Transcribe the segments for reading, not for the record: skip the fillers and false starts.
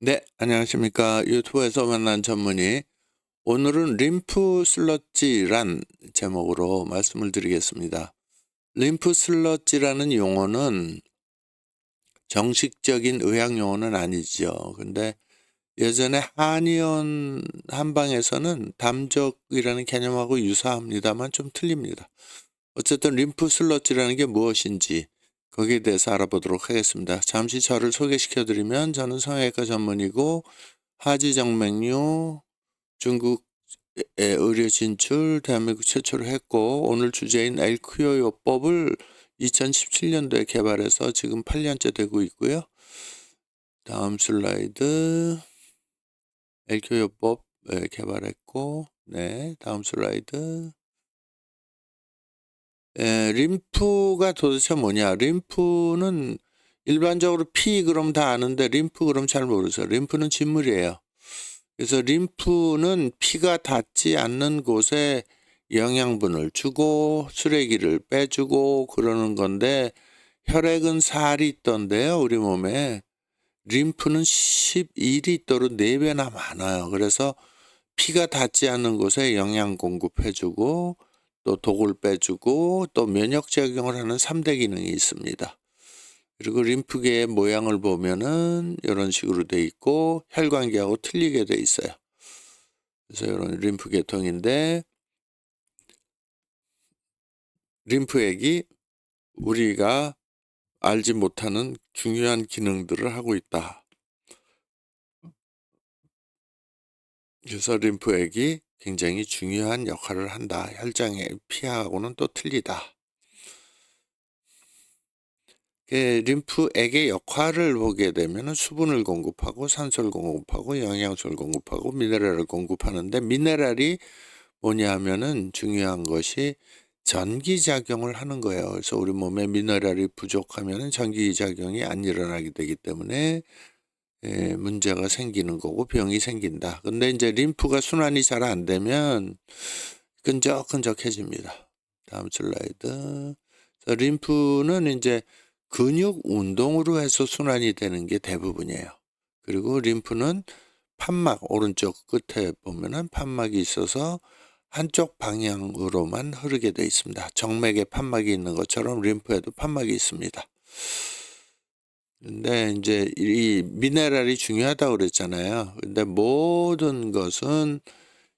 네, 안녕하십니까. 유튜브에서 만난 전문의. 오늘은 림프 슬러지란 제목으로 말씀을 드리겠습니다. 림프 슬러지라는 용어는 정식적인 의학 용어는 아니죠. 근데 예전에 한의원 한방에서는 담적이라는 개념하고 유사합니다만 좀 틀립니다. 어쨌든 림프 슬러지라는 게 무엇인지 거기에 대해서 알아보도록 하겠습니다. 잠시 저를 소개시켜 드리면 저는 성형외과 전문이고 하지정맥류 중국에 의료 진출 대한민국 최초로 했고, 오늘 주제인 엘큐어 요법을 2017년도에 개발해서 지금 8년째 되고 있고요. 다음 슬라이드. 엘큐어 요법 개발했고, 네, 다음 슬라이드. 림프가 도대체 뭐냐? 림프는 일반적으로 피 그럼 다 아는데 림프 그럼 잘 모르세요. 림프는 진물이에요. 그래서 림프는 피가 닿지 않는 곳에 영양분을 주고 쓰레기를 빼주고 그러는 건데, 혈액은 4리터인데요, 우리 몸에. 림프는 12리터로 4배나 많아요. 그래서 피가 닿지 않는 곳에 영양 공급해주고 또 독을 빼주고 또 면역작용을 하는 3대 기능이 있습니다. 그리고 림프계의 모양을 보면은 이런 식으로 돼 있고 혈관계하고 틀리게 돼 있어요. 그래서 이런 림프 계통인데, 림프액이 우리가 알지 못하는 중요한 기능들을 하고 있다. 그래서 림프액이 굉장히 중요한 역할을 한다. 혈장의 피하고는 또 틀리다. 림프액의 역할을 보게 되면 수분을 공급하고 산소를 공급하고 영양소를 공급하고 미네랄을 공급하는데, 미네랄이 뭐냐 하면은 중요한 것이 전기작용을 하는 거예요. 그래서 우리 몸에 미네랄이 부족하면 전기작용이 안 일어나게 되기 때문에 문제가 생기는 거고 병이 생긴다. 근데 이제 림프가 순환이 잘 안 되면 끈적끈적해집니다. 다음 슬라이드. 림프는 이제 근육 운동으로 해서 순환이 되는 게 대부분이에요. 그리고 림프는 판막, 오른쪽 끝에 보면은 판막이 있어서 한쪽 방향으로만 흐르게 되어 있습니다. 정맥에 판막이 있는 것처럼 림프에도 판막이 있습니다. 근데 이제 이 미네랄이 중요하다고 그랬잖아요. 근데 모든 것은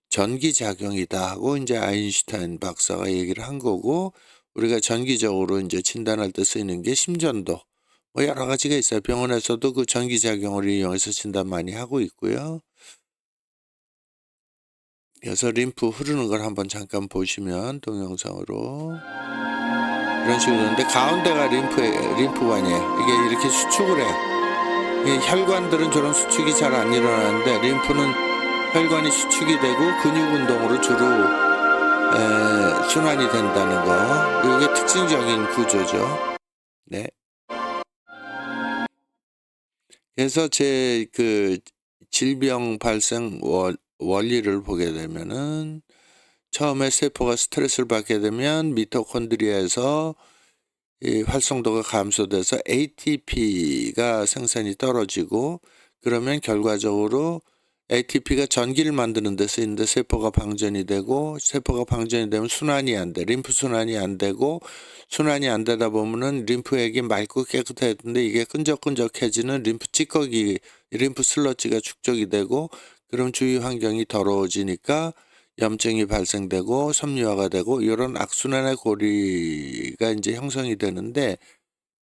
전기작용이다 하고 이제 아인슈타인 박사가 얘기를 한 거고, 우리가 전기적으로 이제 진단할 때 쓰이는 게 심전도, 뭐 여러 가지가 있어요. 병원에서도 그 전기작용을 이용해서 진단 많이 하고 있고요. 그래서 림프 흐르는 걸 한번 잠깐 보시면 동영상으로 이런 식으로 되는데, 가운데가 림프관이에요. 이게 이렇게 수축을 해요. 이 혈관들은 저런 수축이 잘 안 일어나는데 림프는 혈관이 수축이 되고 근육 운동으로 주로 순환이 된다는 거. 이게 특징적인 구조죠. 네. 그래서 제 그 질병 발생 원리를 보게 되면은, 처음에 세포가 스트레스를 받게 되면 미토콘드리아에서 이 활성도가 감소돼서 ATP가 생산이 떨어지고, 그러면 결과적으로 ATP가 전기를 만드는 데 쓰이는데 세포가 방전이 되고, 세포가 방전이 되면 순환이 안 돼. 림프 순환이 안 되고, 순환이 안 되다 보면은 림프액이 맑고 깨끗했는데 이게 끈적끈적해지는 림프 찌꺼기, 림프 슬러지가 축적이 되고, 그럼 주위 환경이 더러워지니까 염증이 발생되고 섬유화가 되고 이런 악순환의 고리가 이제 형성이 되는데,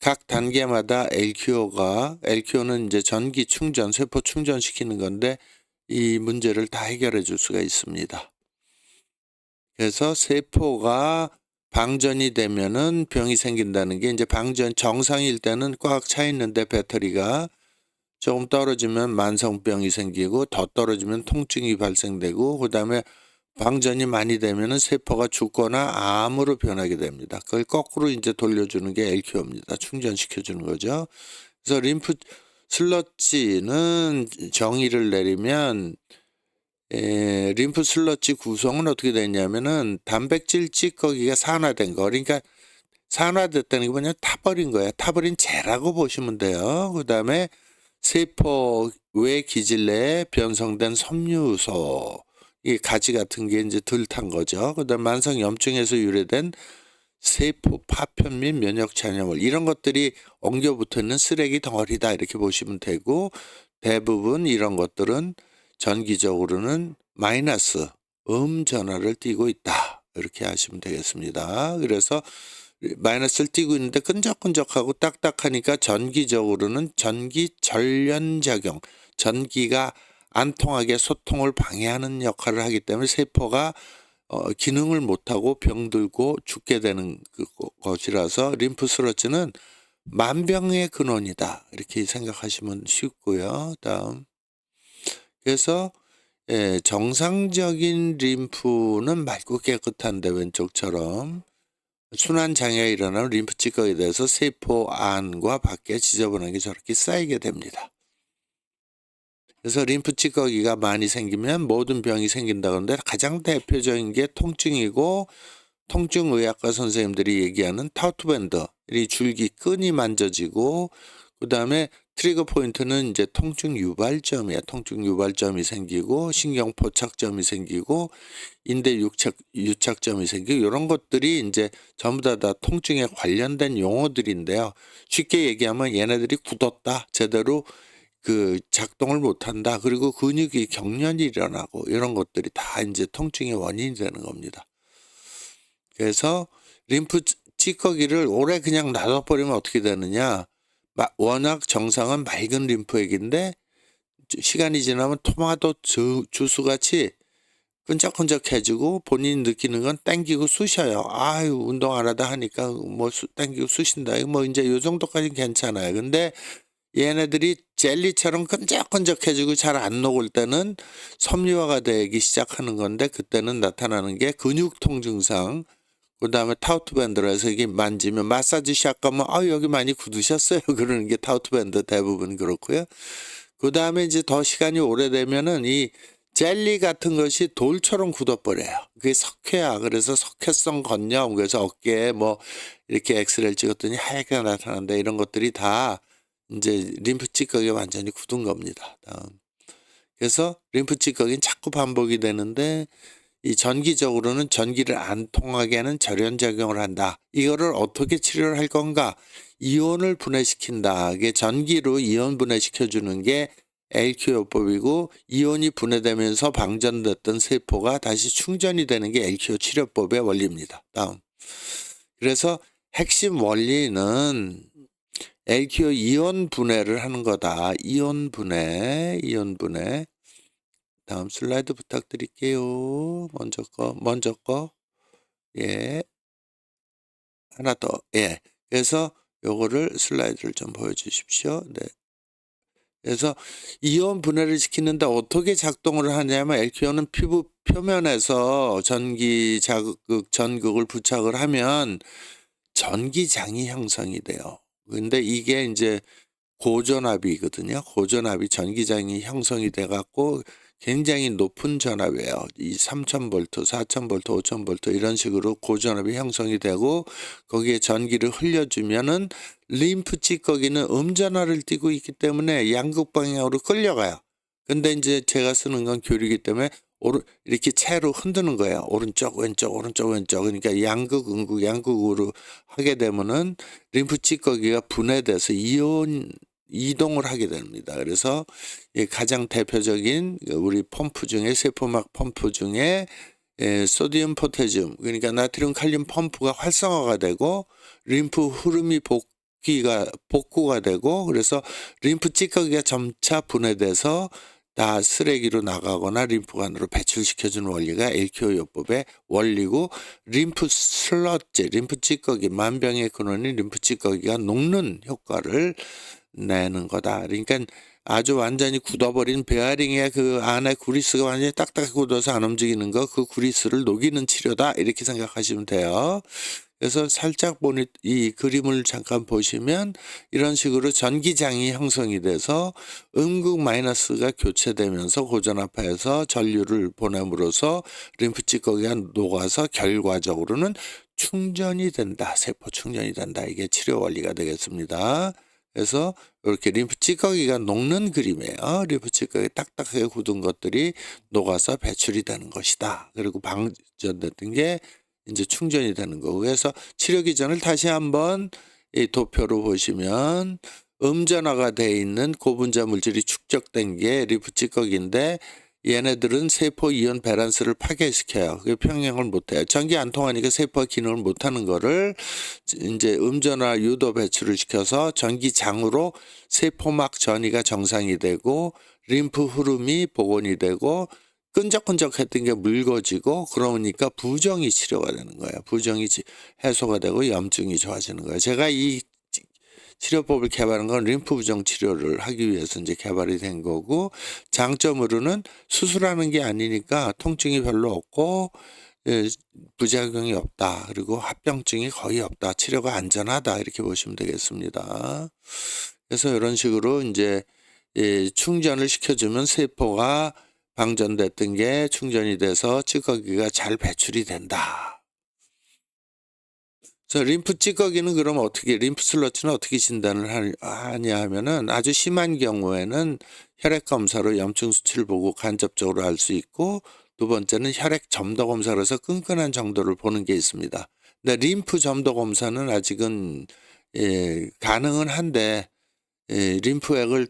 각 단계마다 LQO는 이제 전기 충전, 세포 충전시키는 건데 이 문제를 다 해결해 줄 수가 있습니다. 그래서 세포가 방전이 되면은 병이 생긴다는 게, 이제 방전 정상일 때는 꽉 차 있는데 배터리가 조금 떨어지면 만성병이 생기고, 더 떨어지면 통증이 발생되고, 그다음에 방전이 많이 되면은 세포가 죽거나 암으로 변하게 됩니다. 그걸 거꾸로 이제 돌려주는 게 LQO입니다. 충전시켜주는 거죠. 그래서 림프 슬러지는 정의를 내리면, 림프 슬러지 구성은 어떻게 되냐면은 단백질 찌꺼기가 산화된 거. 그러니까 산화됐다는 게 뭐냐, 타버린 거야. 타버린 재라고 보시면 돼요. 그다음에 세포 외 기질 내에 변성된 섬유소, 이 가지 같은 게 이제 덜 탄 거죠. 그다음 만성 염증에서 유래된 세포 파편 및 면역 잔여물, 이런 것들이 엉겨 붙어 있는 쓰레기 덩어리다 이렇게 보시면 되고, 대부분 이런 것들은 전기적으로는 마이너스 전하를 띠고 있다 이렇게 하시면 되겠습니다. 그래서 마이너스를 띠고 있는데 끈적끈적하고 딱딱하니까 전기적으로는 전기 절연작용, 전기가 안 통하게 소통을 방해하는 역할을 하기 때문에 세포가 기능을 못하고 병들고 죽게 되는 것이라서 림프스러지는 만병의 근원이다 이렇게 생각하시면 쉽고요. 다음, 그래서 정상적인 림프는 맑고 깨끗한데 왼쪽처럼 순환 장애가 일어나면 림프 찌꺼기에 대해서 세포 안과 밖에 지저분한 게 저렇게 쌓이게 됩니다. 그래서 림프 찌꺼기가 많이 생기면 모든 병이 생긴다고 하는데 가장 대표적인 게 통증이고, 통증의학과 선생님들이 얘기하는 타우트밴드, 이 줄기 끈이 만져지고, 그 다음에 트리거 포인트는 이제 통증 유발점이야. 통증 유발점이 생기고, 신경 포착점이 생기고, 인대 유착점이 생기고, 이런 것들이 이제 전부 다 통증에 관련된 용어들인데요. 쉽게 얘기하면 얘네들이 굳었다, 제대로 그 작동을 못한다, 그리고 근육이 경련이 일어나고, 이런 것들이 다 이제 통증의 원인이 되는 겁니다. 그래서 림프 찌꺼기를 오래 그냥 놔둬버리면 어떻게 되느냐, 워낙 정상은 맑은 림프액인데 시간이 지나면 토마토 주스같이 끈적끈적해지고 본인이 느끼는 건 땡기고 쑤셔요. 아유, 운동 안 하다 하니까 뭐 땡기고 쑤신다, 뭐 이제 요 정도까지는 괜찮아요. 근데 얘네들이 젤리처럼 끈적끈적해지고 잘 안 녹을 때는 섬유화가 되기 시작하는 건데, 그때는 나타나는 게 근육통 증상, 그 다음에 타우트밴드라서 이게 만지면 마사지샵 가면 여기 많이 굳으셨어요 그러는 게 타우트밴드 대부분 그렇고요. 그 다음에 이제 더 시간이 오래되면은 이 젤리 같은 것이 돌처럼 굳어버려요. 그게 석회야. 그래서 석회성 건염, 그래서 어깨에 뭐 이렇게 엑스레이를 찍었더니 하얗게 나타난다, 이런 것들이 다 이제 림프 찌꺼기가 완전히 굳은 겁니다. 다음. 그래서 림프 찌꺼기는 자꾸 반복이 되는데, 이 전기적으로는 전기를 안 통하게 하는 절연작용을 한다. 이거를 어떻게 치료를 할 건가? 이온을 분해시킨다. 이게 전기로 이온 분해시켜주는 게 LQ요법이고, 이온이 분해되면서 방전됐던 세포가 다시 충전이 되는 게 LQ 치료법의 원리입니다. 다음. 그래서 핵심 원리는 LQ 이온 분해를 하는 거다. 이온 분해. 다음 슬라이드 부탁드릴게요. 먼저 거. 예. 하나 더. 예. 그래서 요거를 슬라이드를 좀 보여주십시오. 네. 그래서 이온 분해를 시키는데 어떻게 작동을 하냐면, LQ는 피부 표면에서 전극을 부착을 하면 전기장이 형성이 돼요. 근데 이게 이제 고전압이거든요. 고전압이 전기장이 형성이 돼 갖고 굉장히 높은 전압이에요. 이 3000V, 4000V, 5000V 이런 식으로 고전압이 형성이 되고, 거기에 전기를 흘려주면은 림프 찌꺼기는 음전하를 띠고 있기 때문에 양극 방향으로 끌려가요. 근데 이제 제가 쓰는 건 교류이기 때문에 이렇게 채로 흔드는 거예요. 오른쪽 왼쪽 오른쪽 왼쪽. 그러니까 양극 음극 양극으로 하게 되면은 림프 찌꺼기가 분해돼서 이동을 하게 됩니다. 그래서 가장 대표적인 우리 펌프 중에, 세포막 펌프 중에 소디움 포타슘, 그러니까 나트륨 칼륨 펌프가 활성화가 되고 림프 흐름이 복구가 되고, 그래서 림프 찌꺼기가 점차 분해돼서 다 쓰레기로 나가거나 림프관으로 배출시켜주는 원리가 LQ요법의 원리고, 림프 슬러지, 림프 찌꺼기, 만병의 근원인 림프 찌꺼기가 녹는 효과를 내는 거다. 그러니까 아주 완전히 굳어버린 베어링의 그 안에 구리스가 완전히 딱딱하게 굳어서 안 움직이는 거, 그 구리스를 녹이는 치료다 이렇게 생각하시면 돼요. 그래서 살짝 이 그림을 잠깐 보시면 이런 식으로 전기장이 형성이 돼서 음극 마이너스가 교체되면서 고전압해서 전류를 보냄으로써 림프 찌꺼기가 녹아서 결과적으로는 충전이 된다. 세포 충전이 된다. 이게 치료 원리가 되겠습니다. 그래서 이렇게 림프 찌꺼기가 녹는 그림이에요. 림프 찌꺼기 딱딱하게 굳은 것들이 녹아서 배출이 되는 것이다. 그리고 방전됐던 게 이제 충전이 되는 거고. 그래서 치료 기전을 다시 한번 이 도표로 보시면 음전화가 돼 있는 고분자 물질이 축적된 게 림프 찌꺼기인데 얘네들은 세포 이온 밸런스를 파괴시켜요. 그게 평행을 못해요. 전기 안 통하니까 세포가 기능을 못하는 거를 이제 음전화 유도 배출을 시켜서 전기장으로 세포막 전이가 정상이 되고 림프 흐름이 복원이 되고 끈적끈적했던 게 묽어지고 그러니까 부종이 치료가 되는 거예요. 부종이 해소가 되고 염증이 좋아지는 거예요. 제가 이 치료법을 개발한 건 림프 부종 치료를 하기 위해서 이제 개발이 된 거고, 장점으로는 수술하는 게 아니니까 통증이 별로 없고 부작용이 없다. 그리고 합병증이 거의 없다. 치료가 안전하다. 이렇게 보시면 되겠습니다. 그래서 이런 식으로 이제 충전을 시켜주면 세포가 방전됐던 게 충전이 돼서 찌꺼기가 잘 배출이 된다. 그래서 림프 찌꺼기는 그럼 어떻게, 림프 슬러치는 어떻게 진단을 하냐 하면은 아주 심한 경우에는 혈액 검사로 염증 수치를 보고 간접적으로 알 수 있고, 두 번째는 혈액 점도 검사로 해서 끈끈한 정도를 보는 게 있습니다. 근데 림프 점도 검사는 아직은 가능은 한데 림프액을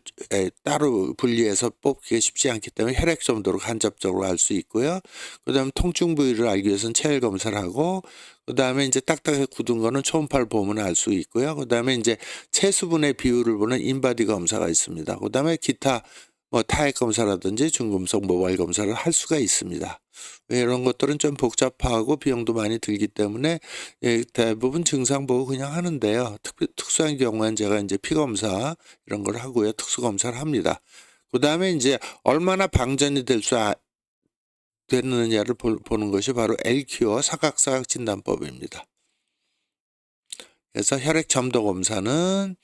따로 분리해서 뽑기가 쉽지 않기 때문에 혈액 점도로 간접적으로 알 수 있고요. 그다음에 통증 부위를 알기 위해서는 체열 검사를 하고, 그다음에 이제 딱딱하게 굳은 거는 초음파를 보면 알 수 있고요. 그다음에 이제 체수분의 비율을 보는 인바디 검사가 있습니다. 그다음에 기타 뭐 타액 검사라든지 중금속 모발 검사를 할 수가 있습니다. 이런 것들은 좀 복잡하고 비용도 많이 들기 때문에 대부분 증상 보고 그냥 하는데요. 특수한 경우엔 제가 이제 피 검사 이런 걸 하고요. 특수 검사를 합니다. 그다음에 이제 얼마나 방전이 되느냐를 보는 것이 바로 LQ어 사각사각 진단법입니다. 그래서 혈액 점도 검사는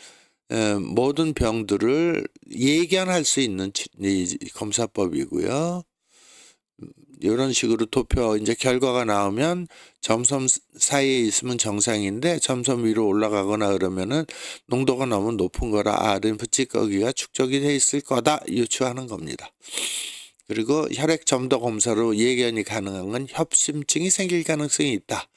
모든 병들을 예견할 수 있는 검사법이고요. 이런 식으로 도표 이제 결과가 나오면 점선 사이에 있으면 정상인데 점선 위로 올라가거나 그러면은 농도가 너무 높은 거라 림프 찌꺼기가 축적이 돼 있을 거다 유추하는 겁니다. 그리고 혈액 점도 검사로 예견이 가능한 건 협심증이 생길 가능성이 있다.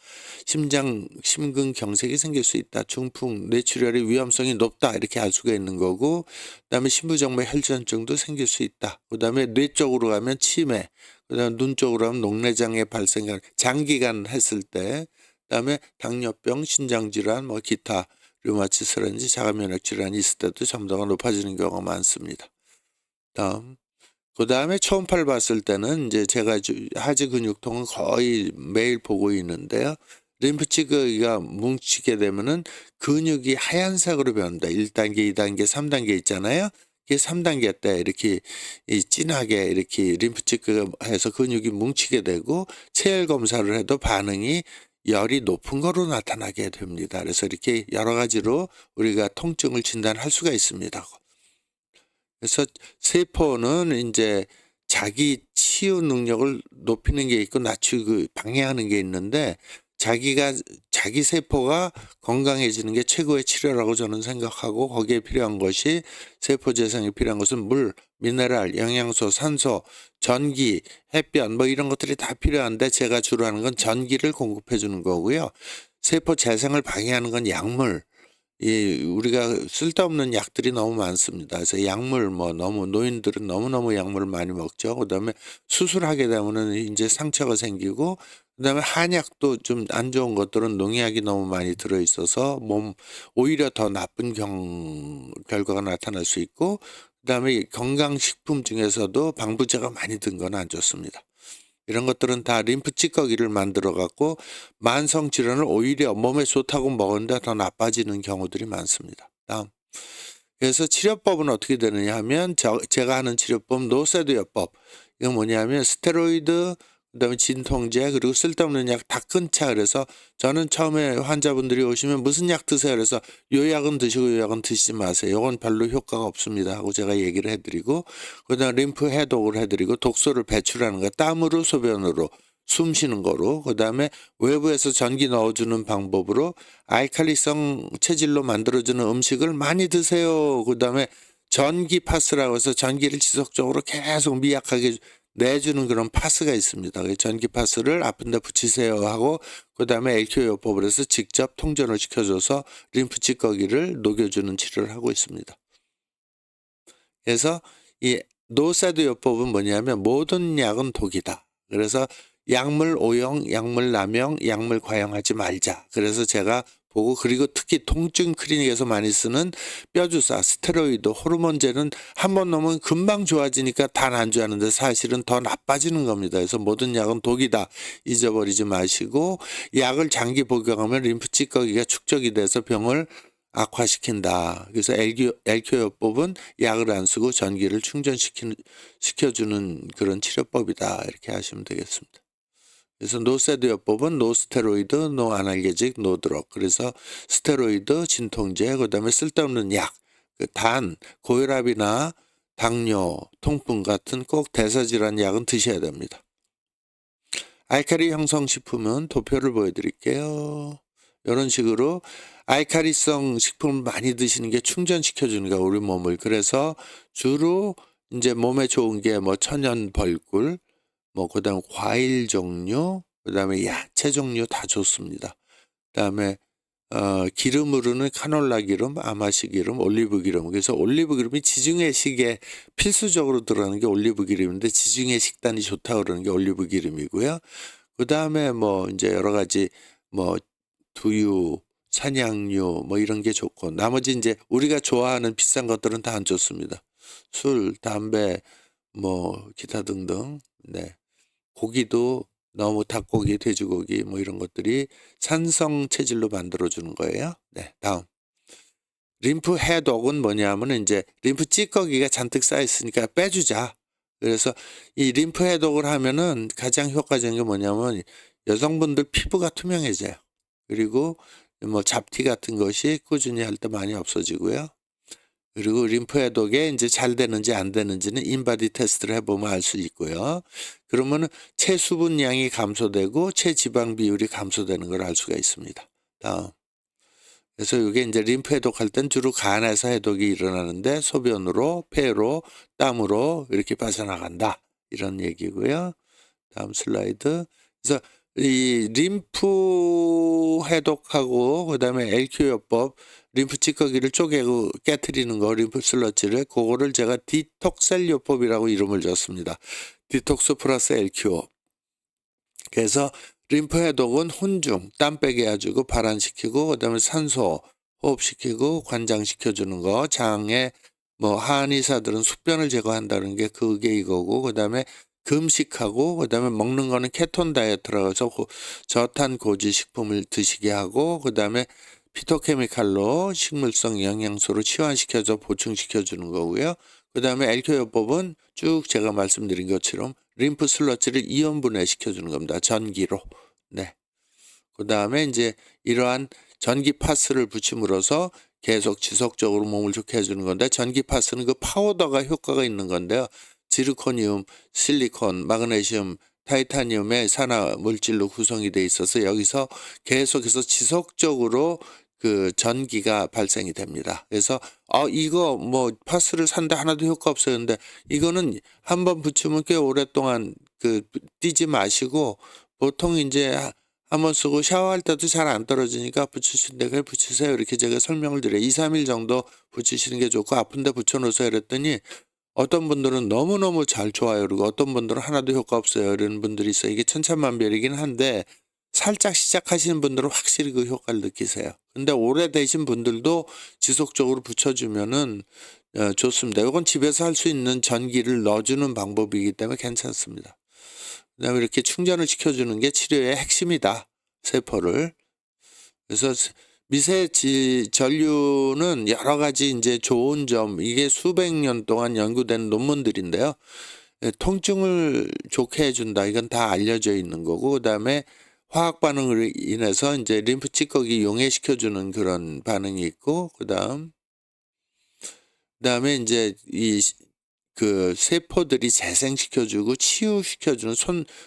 심근경색이 생길 수 있다. 중풍, 뇌출혈의 위험성이 높다. 이렇게 알 수가 있는 거고, 그다음에 심부정맥 혈전증도 생길 수 있다. 그다음에 뇌 쪽으로 가면 치매, 그다음에 눈 쪽으로 하면 녹내장애 발생, 장기간 했을 때, 그다음에 당뇨병, 신장질환, 뭐 기타 류마티스라든지 자가면역 질환이 있을 때도 점도가 높아지는 경우가 많습니다. 그다음에 초음파를 봤을 때는 이제 제가 하지 근육통은 거의 매일 보고 있는데요. 림프 찌꺼기가 뭉치게 되면은 근육이 하얀색으로 변합니다. 1단계, 2단계, 3단계 있잖아요. 이게 3단계 때 이렇게 진하게 이렇게 림프 찌꺼기가 해서 근육이 뭉치게 되고, 체열 검사를 해도 반응이 열이 높은 거로 나타나게 됩니다. 그래서 이렇게 여러 가지로 우리가 통증을 진단할 수가 있습니다. 그래서 세포는 이제 자기 치유 능력을 높이는 게 있고 낮추고 방해하는 게 있는데, 자기 세포가 건강해지는 게 최고의 치료라고 저는 생각하고, 거기에 필요한 것이, 세포 재생에 필요한 것은 물, 미네랄, 영양소, 산소, 전기, 햇볕 뭐 이런 것들이 다 필요한데, 제가 주로 하는 건 전기를 공급해 주는 거고요. 세포 재생을 방해하는 건 약물, 우리가 쓸데없는 약들이 너무 많습니다. 그래서 약물 노인들은 너무너무 약물을 많이 먹죠. 그다음에 수술하게 되면은 이제 상처가 생기고, 그다음에 한약도 좀 안 좋은 것들은 농약이 너무 많이 들어 있어서 오히려 더 나쁜 결과가 나타날 수 있고, 그다음에 건강식품 중에서도 방부제가 많이 든 건 안 좋습니다. 이런 것들은 다 림프 찌꺼기를 만들어 갖고 만성 질환을 오히려 몸에 좋다고 먹었는데 더 나빠지는 경우들이 많습니다. 다음. 그래서 치료법은 어떻게 되느냐 하면, 제가 하는 치료법 노세도요법. 이건 뭐냐면 스테로이드, 그다음에 진통제, 그리고 쓸데없는 약 다 끊자. 그래서 저는 처음에 환자분들이 오시면 무슨 약 드세요? 그래서 요 약은 드시고 요 약은 드시지 마세요. 요건 별로 효과가 없습니다 하고 제가 얘기를 해드리고, 그다음 림프 해독을 해드리고 독소를 배출하는 거, 땀으로 소변으로 숨 쉬는 거로, 그다음에 외부에서 전기 넣어주는 방법으로 알칼리성 체질로 만들어주는 음식을 많이 드세요. 그다음에 전기 파스라고 해서 전기를 지속적으로 계속 미약하게 내주는 그런 파스가 있습니다. 그 전기 파스를 아픈 데 붙이세요 하고, 그다음에 LQ 요법을 해서 직접 통전을 시켜줘서 림프 찌꺼기를 녹여주는 치료를 하고 있습니다. 그래서 이 노세드 요법은 뭐냐면 모든 약은 독이다. 그래서 약물 오용, 약물 남용, 약물 과용하지 말자. 그래서 제가 보고, 그리고 특히 통증 클리닉에서 많이 쓰는 뼈주사, 스테로이드, 호르몬제는 한 번 넣으면 금방 좋아지니까 다 난주하는데 사실은 더 나빠지는 겁니다. 그래서 모든 약은 독이다. 잊어버리지 마시고, 약을 장기 복용하면 림프 찌꺼기가 축적이 돼서 병을 악화시킨다. 그래서 LQ요법은 약을 안 쓰고 전기를 시켜주는 그런 치료법이다. 이렇게 하시면 되겠습니다. 그래서 노세드 요법은 노 스테로이드, 노 아날게직, 노 드럭. 그래서 스테로이드, 진통제, 그다음에 쓸데없는 약, 단, 고혈압이나 당뇨, 통풍 같은 꼭 대사질환 약은 드셔야 됩니다. 알칼리 형성 식품은 도표를 보여드릴게요. 이런 식으로 알칼리성 식품을 많이 드시는 게 충전시켜주는 거야, 우리 몸을. 그래서 주로 이제 몸에 좋은 게 뭐 천연 벌꿀, 뭐 그다음 과일 종류, 그다음에 야채 종류 다 좋습니다. 그다음에 기름으로는 카놀라 기름, 아마시 기름, 올리브 기름. 그래서 올리브 기름이 지중해식에 필수적으로 들어가는 게 올리브 기름인데, 지중해 식단이 좋다고 그러는 게 올리브 기름이고요. 그다음에 뭐 이제 여러 가지 뭐 두유, 산양유 뭐 이런 게 좋고, 나머지 이제 우리가 좋아하는 비싼 것들은 다 안 좋습니다. 술, 담배, 뭐 기타 등등. 네. 고기도 너무 닭고기, 돼지고기 뭐 이런 것들이 산성 체질로 만들어 주는 거예요. 네. 다음. 림프 해독은 뭐냐면은 이제 림프 찌꺼기가 잔뜩 쌓여 있으니까 빼주자. 그래서 이 림프 해독을 하면은 가장 효과적인 게 뭐냐면 여성분들 피부가 투명해져요. 그리고 뭐 잡티 같은 것이 꾸준히 할 때 많이 없어지고요. 그리고 림프 해독에 이제 잘 되는지 안 되는지는 인바디 테스트를 해보면 알 수 있고요. 그러면은 체수분량이 감소되고 체지방 비율이 감소되는 걸 알 수가 있습니다. 다음. 그래서 이게 이제 림프 해독할 땐 주로 간에서 해독이 일어나는데 소변으로, 폐로, 땀으로 이렇게 빠져나간다. 이런 얘기고요. 다음 슬라이드. 그래서 이 림프 해독하고 그다음에 LQ요법, 림프 찌꺼기를 쪼개고 깨트리는 거, 림프 슬러지를, 그거를 제가 디톡셀 요법이라고 이름을 줬습니다. 디톡스 플러스 LQ. 그래서 림프 해독은 혼중, 땀 빼게 해주고 발환시키고, 그다음에 산소 호흡시키고 관장시켜주는 거, 장에 뭐 한의사들은 숙변을 제거한다는 게 그게 이거고, 그다음에 금식하고, 그다음에 먹는 거는 케톤 다이어트라고 해서 저탄 고지 식품을 드시게 하고, 그다음에 피토케미칼로 식물성 영양소를 치환시켜서 보충시켜주는 거고요. 그다음에 LQ요법은 쭉 제가 말씀드린 것처럼 림프 슬러지를 이온분해 시켜주는 겁니다. 전기로. 네. 그다음에 이제 이러한 전기 파스를 붙임으로써 계속 지속적으로 몸을 좋게 해주는 건데, 전기 파스는 그 파우더가 효과가 있는 건데요. 지르코늄, 실리콘, 마그네슘, 타이타늄의 산화 물질로 구성이 돼 있어서 여기서 계속해서 지속적으로 그 전기가 발생이 됩니다. 그래서 이거 뭐 파스를 산데 하나도 효과 없어요. 근데 이거는 한번 붙이면 꽤 오랫동안 띄지 마시고, 보통 이제 한번 쓰고 샤워할 때도 잘 안 떨어지니까 붙이신데 그래 붙이세요. 이렇게 제가 설명을 드려요. 2, 3일 정도 붙이시는 게 좋고, 아픈데 붙여놓으세요. 그랬더니 어떤 분들은 너무너무 잘 좋아요. 그리고 어떤 분들은 하나도 효과 없어요. 이런 분들이 있어요. 이게 천차만별이긴 한데, 살짝 시작하시는 분들은 확실히 그 효과를 느끼세요. 근데 오래되신 분들도 지속적으로 붙여주면은 좋습니다. 이건 집에서 할 수 있는 전기를 넣어주는 방법이기 때문에 괜찮습니다. 그다음에 이렇게 충전을 시켜주는 게 치료의 핵심이다. 세포를. 그래서 미세 전류는 여러 가지 이제 좋은 점, 이게 수백 년 동안 연구된 논문들인데요. 통증을 좋게 해준다. 이건 다 알려져 있는 거고, 그다음에 화학 반응으로 인해서 이제 림프 찌꺼기 용해시켜주는 그런 반응이 있고, 그다음에 이제 이 그 세포들이 재생시켜 주고 치유시켜 주는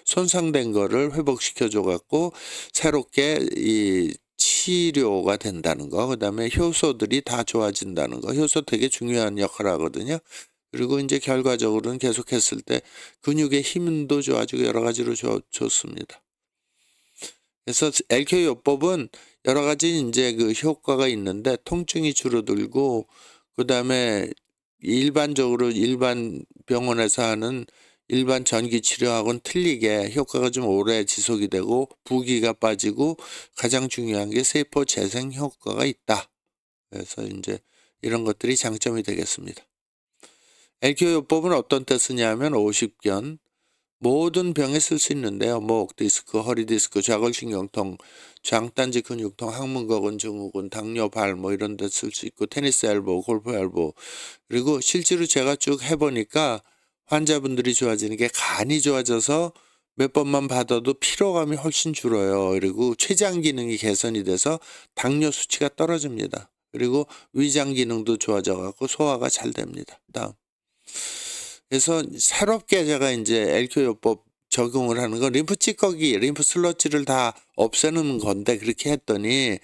손상된 거를 회복시켜 줘 갖고 새롭게 이 치료가 된다는 거. 그다음에 효소들이 다 좋아진다는 거. 효소 되게 중요한 역할을 하거든요. 그리고 인제 결과적으로는 계속했을 때 근육의 힘도 좋아지고 여러 가지로 좋습니다. 그래서 LK요법은 여러 가지 인제 그 효과가 있는데 통증이 줄어들고 그다음에 일반적으로 일반 병원에서 하는 일반 전기 치료하고는 틀리게 효과가 좀 오래 지속이 되고 부기가 빠지고 가장 중요한 게 세포 재생 효과가 있다. 그래서 인제 이런 것들이 장점이 되겠습니다. LK요법은 어떤 때 쓰냐면 오십견 모든 병에 쓸 수 있는데요. 목 디스크, 허리 디스크, 좌골신경통, 장단지 근육통, 항문거근 증후군, 당뇨, 발 뭐 이런 데 쓸 수 있고 테니스 엘보, 골프 엘보. 그리고 실제로 제가 쭉 해 보니까 환자분들이 좋아지는 게 간이 좋아져서 몇 번만 받아도 피로감이 훨씬 줄어요. 그리고 췌장 기능이 개선이 돼서 당뇨 수치가 떨어집니다. 그리고 위장 기능도 좋아져 갖고 소화가 잘 됩니다. 다음. 그래서 새롭게 제가 인제 LK요법 적용을 하는 건 림프 찌꺼기, 림프 슬러지를 다 없애는 건데 그렇게 했더니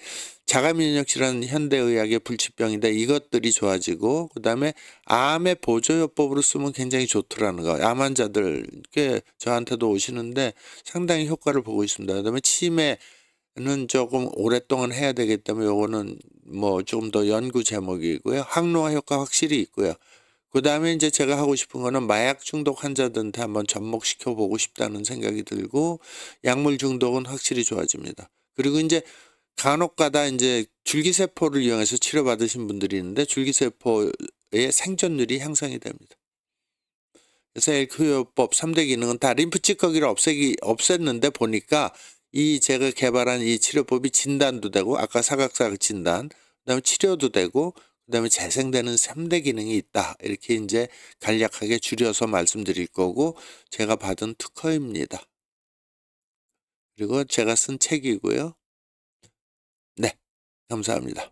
자가 면역 질환 현대의학의 불치병인데 이것들이 좋아지고 그다음에 암의 보조요법으로 쓰면 굉장히 좋더라는 거. 암 환자들 꽤 저한테도 오시는데 상당히 효과를 보고 있습니다. 그다음에 치매는 조금 오랫동안 해야 되기 때문에 요거는 뭐 좀 더 연구 제목이고요. 항노화 효과 확실히 있고요. 그다음에 인제 제가 하고 싶은 거는 마약 중독 환자들한테 한번 접목시켜 보고 싶다는 생각이 들고 약물 중독은 확실히 좋아집니다. 그리고 인제 간혹가다 인제 줄기세포를 이용해서 치료받으신 분들이 있는데 줄기세포의 생존율이 향상이 됩니다. 그래서 LK요법 3대 기능은 다 림프 찌꺼기를 없앴는데 보니까 이 제가 개발한 이 치료법이 진단도 되고 아까 사각사각 진단 그다음에 치료도 되고 그다음에 재생되는 3대 기능이 있다. 이렇게 인제 간략하게 줄여서 말씀드릴 거고 제가 받은 특허입니다. 그리고 제가 쓴 책이고요. 네. 감사합니다.